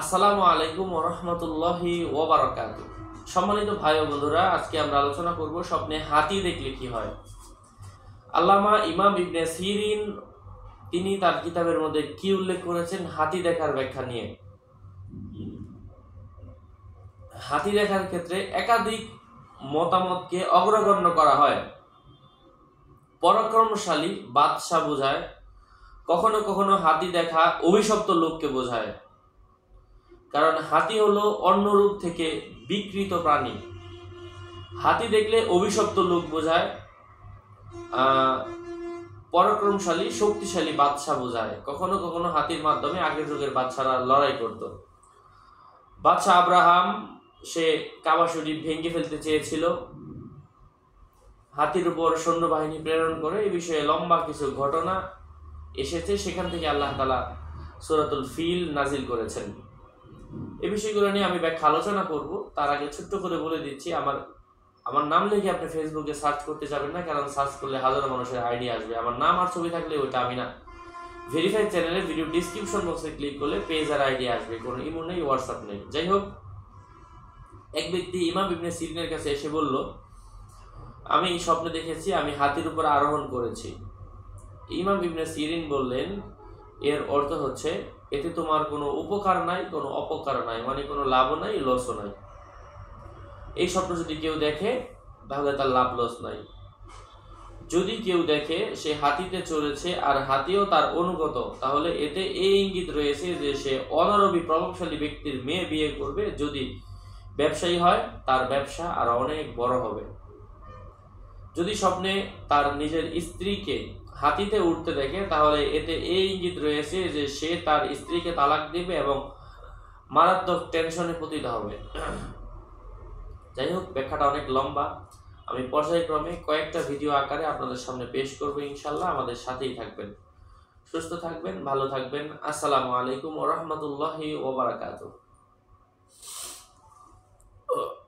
আসসালামু আলাইকুম ওয়া রাহমাতুল্লাহি ওয়া বারাকাতুহু। সম্মানিত ভাই ও বন্ধুরা, আজকে আমরা আলোচনা করব স্বপ্নে হাতি দেখলে কি হয়। আল্লামা ইমাম ইবনে সিরিন তিনি তার কিতাবের মধ্যে কি উল্লেখ করেছেন হাতি দেখার ব্যাখ্যা নিয়ে। হাতি দেখার ক্ষেত্রে একাধিক মতামতকে অগ্রগণ্য করা হয়। পরাক্রমশালী বাদশা বোঝায়, কখনো কখনো হাতি দেখা অভিশপ্ত লোককে বোঝায়, কারণ হাতি হলো অন্য রূপ থেকে বিকৃত প্রাণী। হাতি দেখলে অভিশপ্ত লোক বোঝায়, পরাক্রমশালী শক্তিশালী বাদশা বোঝায়। কখনো কখনো হাতির মাধ্যমে আগের যুগের বাদশারা লড়াই করত। বাদশা আব্রাহাম সে কাবা শরীফ ভেঙে ফেলতে চেয়েছিল, হাতির উপর সৈন্যবাহিনী প্রেরণ করে। এই বিষয়ে লম্বা কিছু ঘটনা এসেছে, সেখান থেকে আল্লাহ তাআলা সূরাতুল ফিল নাজিল করেছেন। এই বিষয়গুলো নিয়ে আমি ব্যাখ্যা আলোচনা করব। তার আগে ছোট্ট করে বলে দিচ্ছি, আমার নাম লিখে আপনি ফেসবুকে সার্চ করতে যাবেন না, কারণ সার্চ করলে হাজারো মানুষের আইডি আসবে। আমার নাম আর ছবি থাকলে ওইটা আমি না। ভেরিফাইড চ্যানেলে ভিডিও ডিসক্রিপশন বক্সে ক্লিক করলে পেজ আর আইডি আসবে। কোনো ইমো নেই, হোয়াটসঅ্যাপ নেই। যাই হোক, এক ব্যক্তি ইমাম ইবনে সিরিনের কাছে এসে বলল, আমি স্বপ্নে দেখেছি আমি হাতির উপর আরোহণ করেছি। ইমাম ইবনে সিরিন বললেন, এর অর্থ হচ্ছে এতে তোমার কোনো উপকার নাই, কোনো অপকার নাই, মানে কোনো লাভও নাই, লসও নাই। এই স্বপ্ন যদি কেউ দেখে তাহলে তার লাভ লস নাই। যদি কেউ দেখে সে হাতিতে চড়েছে আর হাতিও তার অনুগত, তাহলে এতে এই ইঙ্গিত রয়েছে যে সে অনারবী প্রভাবশালী ব্যক্তির মেয়ে বিয়ে করবে। যদি ব্যবসায়ী হয় তার ব্যবসা আর অনেক বড় হবে। যদি স্বপ্নে তার নিজের স্ত্রীকে হাতিতে উঠতে দেখে, তাহলে এতে এই ইঙ্গিত রয়েছে যে সে তার স্ত্রীকে তালাক দেবে এবং মারাত্মক টেনশনে পতিত হবে। যাই হোক, ব্যাখ্যাটা অনেক লম্বা, আমি পর্যায়ক্রমে কয়েকটা ভিডিও আকারে আপনাদের সামনে পেশ করবো ইনশাল্লাহ। আমাদের সাথেই থাকবেন, সুস্থ থাকবেন, ভালো থাকবেন। আসসালামু আলাইকুম ওয়া রাহমাতুল্লাহি ওয়া বারাকাতুহু।